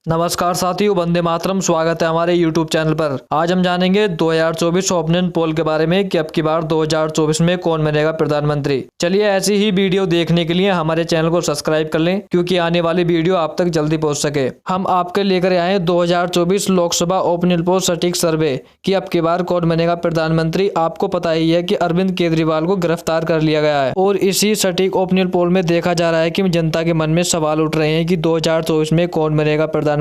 नमस्कार साथियों, वंदे मातरम। स्वागत है हमारे YouTube चैनल पर। आज हम जानेंगे 2024 ओपिनियन पोल के बारे में कि अब की बार 2024 में कौन बनेगा प्रधानमंत्री। चलिए ऐसी ही वीडियो देखने के लिए हमारे चैनल को सब्सक्राइब कर लें, क्योंकि आने वाली वीडियो आप तक जल्दी पहुंच सके। हम आपके लेकर आए 2024 लोकसभा ओपिनियन पोल सटीक सर्वे कि अब की बार कौन बनेगा प्रधानमंत्री। आपको पता ही है कि अरविंद केजरीवाल को गिरफ्तार कर लिया गया है और इसी सटीक ओपिनियन पोल में देखा जा रहा है कि जनता के मन में सवाल उठ रहे हैं कि 2024 में कौन बनेगा प्रधानमंत्री।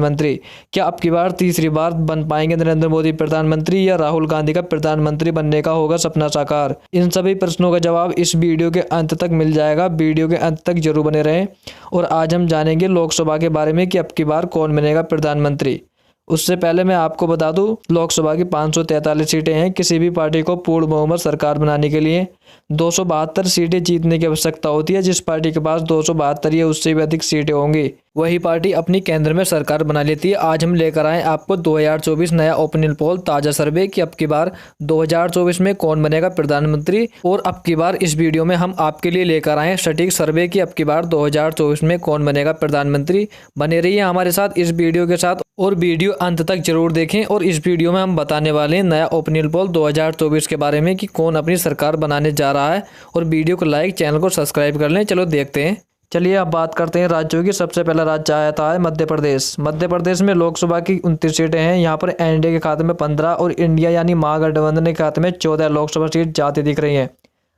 क्या अब की बार तीसरी बार बन पाएंगे नरेंद्र मोदी प्रधानमंत्री, या राहुल गांधी का प्रधानमंत्री बनने का होगा सपना साकार। इन सभी प्रश्नों का जवाब इस वीडियो के अंत तक मिल जाएगा। वीडियो के अंत तक जरूर बने रहें। और आज हम जानेंगे लोकसभा के बारे में कि अब की बार कौन बनेगा प्रधानमंत्री। उससे पहले मैं आपको बता दूं, लोकसभा की 543 सीटें हैं। किसी भी पार्टी को पूर्ण बहुमत सरकार बनाने के लिए 272 सीटें जीतने की आवश्यकता होती है। जिस पार्टी के पास 272 या उससे भी अधिक सीटें होंगी, वही पार्टी अपनी केंद्र में सरकार बना लेती है। आज हम लेकर आए आपको 2024 नया ओपिनियन पोल ताजा सर्वे कि अब की बार 2024 में कौन बनेगा प्रधानमंत्री। और अब की बार इस वीडियो में हम आपके लिए लेकर आए सटीक सर्वे कि अब की बार 2024 में कौन बनेगा प्रधानमंत्री। बने रहिए हमारे साथ इस वीडियो के साथ और वीडियो अंत तक जरूर देखें। और इस वीडियो में हम बताने वाले हैं नया ओपिनियन पोल 2024 के बारे में कि कौन अपनी सरकार बनाने जा रहा है। और वीडियो को लाइक, चैनल को सब्सक्राइब कर लें। चलो देखते हैं। चलिए अब बात करते हैं राज्यों की। सबसे पहला राज्य आता है मध्य प्रदेश। मध्य प्रदेश में लोकसभा की 29 सीटें हैं। यहाँ पर एनडीए के खाते में 15 और इंडिया यानी महागठबंधन के खाते में 14 लोकसभा सीट जाती दिख रही हैं।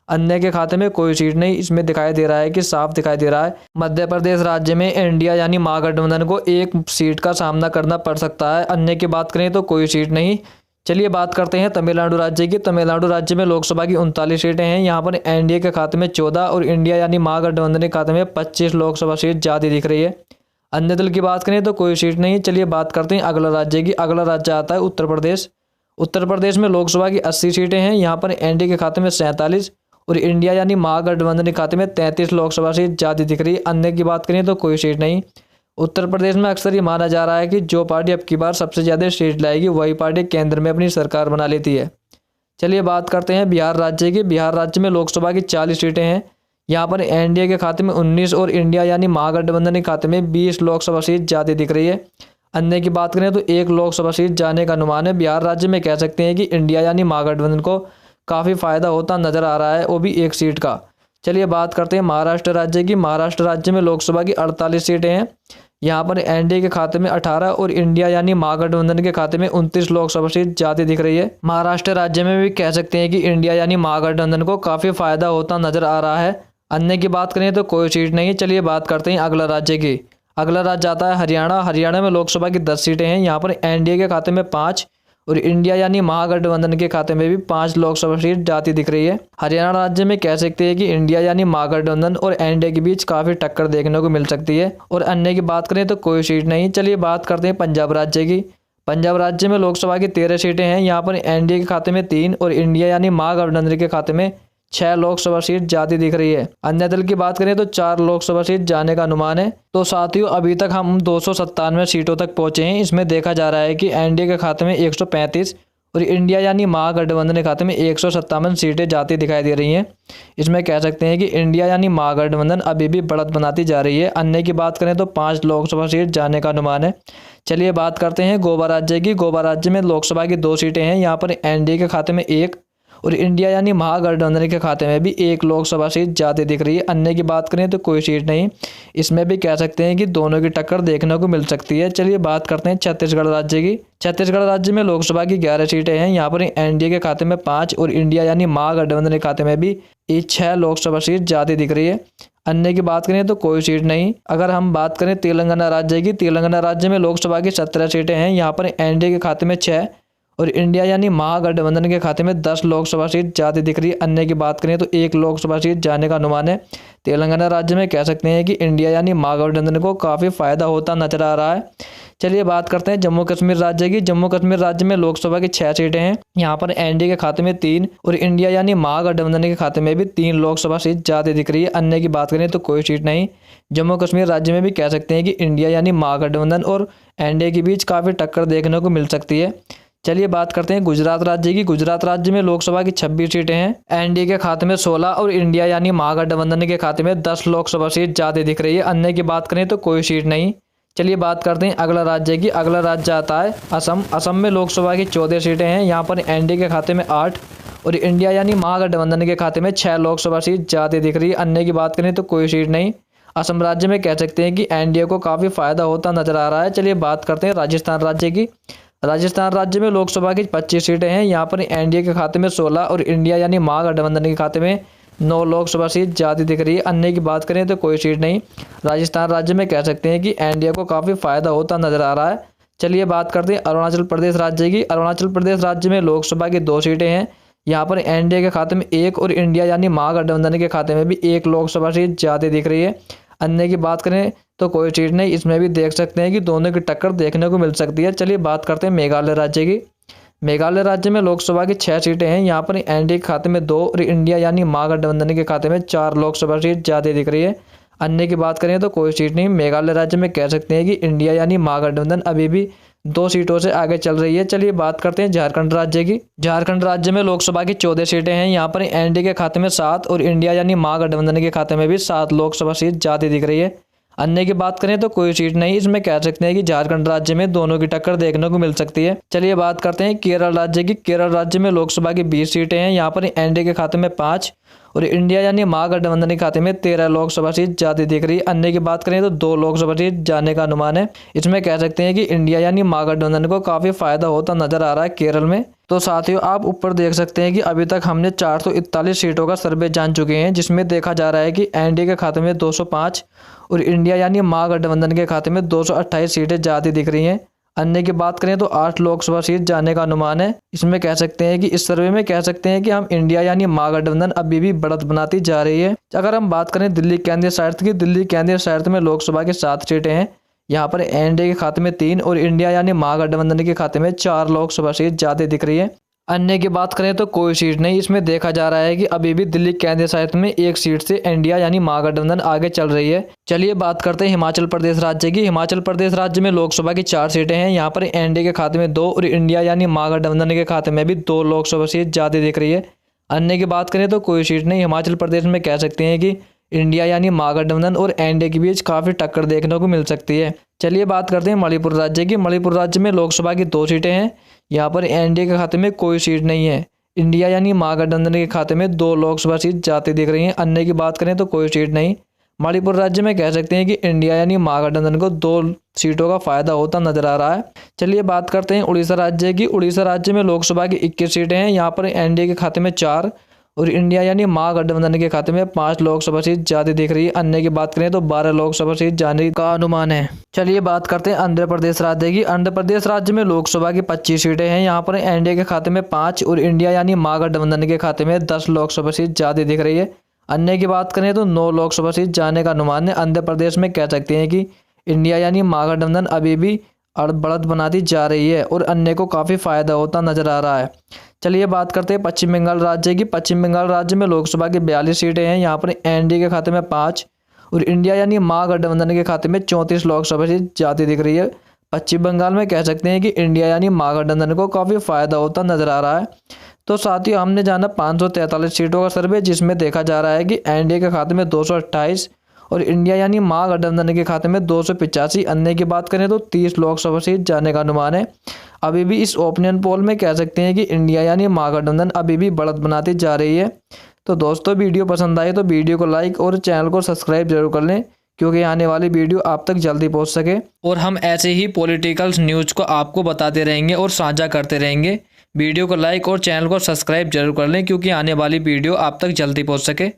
अन्य के खाते में कोई सीट नहीं। इसमें दिखाई दे रहा है कि साफ दिखाई दे रहा है मध्य प्रदेश राज्य में इंडिया यानी महागठबंधन को एक सीट का सामना करना पड़ सकता है। अन्य की बात करें तो कोई सीट नहीं। चलिए बात करते हैं तमिलनाडु राज्य की। तमिलनाडु राज्य में लोकसभा की 39 सीटें हैं। यहाँ पर एनडीए के खाते में 14 और इंडिया यानी महागठबंधन के खाते में 25 लोकसभा सीट जाती दिख रही है। अन्य दल की बात करें तो कोई सीट नहीं। चलिए बात करते हैं अगला राज्य की। अगला राज्य आता है उत्तर प्रदेश। उत्तर प्रदेश में लोकसभा की 80 सीटें हैं। यहाँ पर एनडीए के खाते में 47 और इंडिया यानी महागठबंधन के खाते में 33 लोकसभा सीट जाती दिख रही है। अन्य की बात करें तो कोई सीट नहीं। उत्तर प्रदेश में अक्सर ये माना जा रहा है कि जो पार्टी अब की बार सबसे ज़्यादा सीट लाएगी वही पार्टी केंद्र में अपनी सरकार बना लेती है। चलिए बात करते हैं बिहार राज्य की। बिहार राज्य में लोकसभा की 40 सीटें हैं। यहाँ पर एनडीए के खाते में 19 और इंडिया यानी महागठबंधन के खाते में 20 लोकसभा सीट जाती दिख रही है। अन्य की बात करें तो एक लोकसभा सीट जाने का अनुमान है। बिहार राज्य में कह सकते हैं कि इंडिया यानी महागठबंधन को काफ़ी फायदा होता नजर आ रहा है, वो भी एक सीट का। चलिए बात करते हैं महाराष्ट्र राज्य की। महाराष्ट्र राज्य में लोकसभा की 48 सीटें हैं। यहाँ पर एनडीए के खाते में 18 और इंडिया यानी महागठबंधन के खाते में 29 लोकसभा सीट जाती दिख रही है। महाराष्ट्र राज्य में भी कह सकते हैं कि इंडिया यानी महागठबंधन को काफ़ी फायदा होता नजर आ रहा है। अन्य की बात करें तो कोई सीट नहीं। चलिए बात करते हैं अगला राज्य की। अगला राज्य आता है हरियाणा। हरियाणा में लोकसभा की 10 सीटें हैं। यहाँ पर एनडीए के खाते में 5 और इंडिया यानी महागठबंधन के खाते में भी 5 लोकसभा सीट जाती दिख रही है। हरियाणा राज्य में कह सकते हैं कि इंडिया यानी महागठबंधन और एनडीए के बीच काफी टक्कर देखने को मिल सकती है। और अन्य की बात करें तो कोई सीट नहीं। चलिए बात करते हैं पंजाब राज्य की। पंजाब राज्य में लोकसभा की 13 सीटें हैं। यहाँ पर एनडीए के खाते में 3 और इंडिया यानी महागठबंधन के खाते में 6 लोकसभा सीट जाती दिख रही है। अन्य दल की बात करें तो 4 लोकसभा सीट जाने का अनुमान है। तो साथियों अभी तक हम 297 सीटों तक पहुंचे हैं। इसमें देखा जा रहा है कि एनडीए के खाते में 135 और इंडिया यानी महागठबंधन के खाते में 157 सीटें जाती दिखाई दे रही हैं। इसमें कह सकते हैं कि इंडिया यानी महागठबंधन अभी भी बढ़त बनाती जा रही है। अन्य की बात करें तो 5 लोकसभा सीट जाने का अनुमान है। चलिए बात करते हैं गोवा राज्य की। गोवा राज्य में लोकसभा की 2 सीटें हैं। यहाँ पर एनडीए के खाते में 1 और इंडिया यानी महागठबंधन के खाते में भी 1 लोकसभा सीट जाती दिख रही है। अन्य की बात करें तो कोई सीट नहीं। इसमें भी कह सकते हैं कि दोनों की टक्कर देखने को मिल सकती है। चलिए बात करते हैं छत्तीसगढ़ राज्य की। छत्तीसगढ़ राज्य में लोकसभा की 11 सीटें हैं। यहाँ पर एनडीए के खाते में 5 और इंडिया यानी महागठबंधन के खाते में भी 6 लोकसभा सीट जाती दिख रही है। अन्य की बात करें तो कोई सीट नहीं। अगर हम बात करें तेलंगाना राज्य की। तेलंगाना राज्य में लोकसभा की 17 सीटें हैं। यहाँ पर एनडीए के खाते में 6 और इंडिया यानी महागठबंधन के खाते में 10 लोकसभा सीट जाती दिख रही है। अन्य की बात करें तो 1 लोकसभा सीट जाने का अनुमान है। तेलंगाना राज्य में कह सकते हैं कि इंडिया यानी महागठबंधन को काफ़ी फायदा होता नजर आ रहा है। चलिए बात करते हैं जम्मू कश्मीर राज्य की। जम्मू कश्मीर राज्य में लोकसभा की 6 सीटें हैं। यहाँ पर एनडीए के खाते में 3 और इंडिया यानी महागठबंधन के खाते में भी 3 लोकसभा सीट जाती दिख रही है। अन्य की बात करें तो कोई सीट नहीं। जम्मू कश्मीर राज्य में भी कह सकते हैं कि इंडिया यानी महागठबंधन और एनडीए के बीच काफ़ी टक्कर देखने को मिल सकती है। चलिए बात करते हैं गुजरात राज्य की। गुजरात राज्य में लोकसभा की 26 सीटें हैं। एनडीए के खाते में 16 और इंडिया यानी महागठबंधन के खाते में 10 लोकसभा सीट जाती दिख रही है। अन्य की बात करें तो कोई सीट नहीं। चलिए बात करते हैं अगला राज्य की। अगला राज्य आता है असम। असम में लोकसभा की 14 सीटें हैं। यहाँ पर एनडीए के खाते में 8 और इंडिया यानी महागठबंधन के खाते में 6 लोकसभा सीट जाती दिख रही है। अन्य की बात करें तो कोई सीट नहीं। असम राज्य में कह सकते हैं कि एनडीए को काफ़ी फायदा होता नजर आ रहा है। चलिए बात करते हैं राजस्थान राज्य की। राजस्थान राज्य में लोकसभा की 25 सीटें हैं। यहाँ पर एनडीए के खाते में 16 और इंडिया यानी महागठबंधन के खाते में 9 लोकसभा सीट जाती दिख रही है। अन्य की बात करें तो कोई सीट नहीं। राजस्थान राज्य में कह सकते हैं कि एनडीए को काफ़ी फायदा होता नजर आ रहा है। चलिए बात करते हैं अरुणाचल प्रदेश राज्य की। अरुणाचल प्रदेश राज्य में लोकसभा की 2 सीटें हैं। यहाँ पर एनडीए के खाते में 1 और इंडिया यानी महागठबंधन के खाते में भी 1 लोकसभा सीट जाती दिख रही है। अन्य की बात करें तो कोई सीट नहीं। इसमें भी देख सकते हैं कि दोनों की टक्कर देखने को मिल सकती है। चलिए बात करते हैं मेघालय राज्य की। मेघालय राज्य में लोकसभा की 6 सीटें हैं। यहाँ पर एनडीए के खाते में 2 और इंडिया यानी महागठबंधन के खाते में 4 लोकसभा सीट जाती दिख रही है। अन्य की बात करें तो कोई सीट नहीं। मेघालय राज्य में कह सकते हैं कि इंडिया यानी महागठबंधन अभी भी 2 सीटों से आगे चल रही है। चलिए बात करते हैं झारखंड राज्य की। झारखंड राज्य में लोकसभा की 14 सीटें हैं। यहाँ पर एनडीए के खाते में 7 और इंडिया यानी महागठबंधन के खाते में भी 7 लोकसभा सीट जाती दिख रही है। अन्य की बात करें तो कोई सीट नहीं। इसमें कह सकते हैं कि झारखंड राज्य में दोनों की टक्कर देखने को मिल सकती है। चलिए बात करते हैं केरल राज्य की। केरल राज्य में लोकसभा की 20 सीटें हैं। यहाँ पर एनडीए के खाते में 5 और इंडिया यानी महागठबंधन के खाते में 13 लोकसभा सीट जाती दिख रही है। अन्य की बात करें तो 2 लोकसभा सीट जाने का अनुमान है। इसमें कह सकते हैं कि इंडिया यानी महागठबंधन को काफी फायदा होता नजर आ रहा है केरल में। तो साथियों आप ऊपर देख सकते हैं कि अभी तक हमने 441 सीटों का सर्वे जान चुके हैं, जिसमें देखा जा रहा है कि एनडीए के खाते में 205 और इंडिया यानी महागठबंधन के खाते में 228 सीटें जाती दिख रही हैं। अन्य की बात करें तो 8 लोकसभा सीट जाने का अनुमान है। इसमें कह सकते हैं कि इस सर्वे में कह सकते हैं कि हम इंडिया यानी महागठबंधन अभी भी बढ़त बनाती जा रही है। अगर हम बात करें दिल्ली केंद्रीय शासित की, दिल्ली केंद्रीय शासित में लोकसभा के 7 सीटें हैं। यहाँ पर एनडीए के खाते में 3 और इंडिया यानी महागठबंधन के खाते में 4 लोकसभा सीट जाती दिख रही है। अन्य की बात करें तो कोई सीट नहीं। इसमें देखा जा रहा है कि अभी भी दिल्ली केंद्रीय शासित में 1 सीट से इंडिया यानी महागठबंधन आगे चल रही है। चलिए बात करते हैं हिमाचल प्रदेश राज्य की। हिमाचल प्रदेश राज्य में लोकसभा की 4 सीटें हैं। यहाँ पर एनडीए के खाते में 2 और इंडिया यानी महागठबंधन के खाते में भी 2 लोकसभा सीट जाती दिख रही है। अन्य की बात करें तो कोई सीट नहीं। हिमाचल प्रदेश में कह सकते हैं कि इंडिया यानी महागठबंधन और एनडीए के बीच काफी टक्कर देखने को मिल सकती है। चलिए बात करते हैं मणिपुर राज्य की। मणिपुर राज्य में लोकसभा की 2 सीटें हैं। यहाँ पर एनडीए के खाते में कोई सीट नहीं है। इंडिया यानी महागठबंधन के खाते में 2 लोकसभा सीट जाती दिख रही हैं। अन्य की बात करें तो कोई सीट नहीं। मणिपुर राज्य में कह सकते हैं कि इंडिया यानी महागठबंधन को 2 सीटों का फायदा होता नजर आ रहा है। चलिए बात करते हैं उड़ीसा राज्य की। उड़ीसा राज्य में लोकसभा की 21 सीटें हैं। यहाँ पर एनडीए के खाते में 4 और इंडिया यानी महागठबंधन के खाते में 5 लोकसभा सीट जाती दिख रही है। अन्य की बात करें तो 12 लोकसभा सीट जाने का अनुमान है। चलिए बात करते हैं आंध्र प्रदेश राज्य की। आंध्र प्रदेश राज्य में लोकसभा की 25 सीटें हैं। यहाँ पर एनडीए के खाते में 5 और इंडिया यानी महागठबंधन के खाते में 10 लोकसभा सीट जाती दिख रही है। अन्य की बात करें तो 9 लोकसभा सीट जाने का अनुमान है। आंध्र प्रदेश में कह सकते हैं कि इंडिया यानी महागठबंधन अभी भी बढ़त बनाती जा रही है और अन्य को काफ़ी फायदा होता नजर आ रहा है। चलिए बात करते हैं पश्चिम बंगाल राज्य की। पश्चिम बंगाल राज्य में लोकसभा की 42 सीटें हैं। यहाँ पर एनडीए के खाते में 5 और इंडिया यानी महागठबंधन के खाते में 34 लोकसभा सीट जाती दिख रही है। पश्चिम बंगाल में कह सकते हैं कि इंडिया यानी महागठबंधन को काफ़ी फायदा होता नजर आ रहा है। तो साथियों हमने जाना 543 सीटों का सर्वे, जिसमें देखा जा रहा है कि एनडीए के खाते में 228 और इंडिया यानी महागठबंधन के खाते में 285। अन्य की बात करें तो 30 लोकसभा सीट जाने का अनुमान है। अभी भी इस ओपिनियन पोल में कह सकते हैं कि इंडिया यानी महागठबंधन अभी भी बढ़त बनाती जा रही है। तो दोस्तों वीडियो पसंद आए तो वीडियो को लाइक और चैनल को सब्सक्राइब जरूर कर लें, क्योंकि आने वाली वीडियो आप तक जल्दी पहुंच सके। और हम ऐसे ही पॉलिटिकल न्यूज़ को आपको बताते रहेंगे और साझा करते रहेंगे। वीडियो को लाइक और चैनल को सब्सक्राइब जरूर कर लें, क्योंकि आने वाली वीडियो आप तक जल्दी पहुंच सके।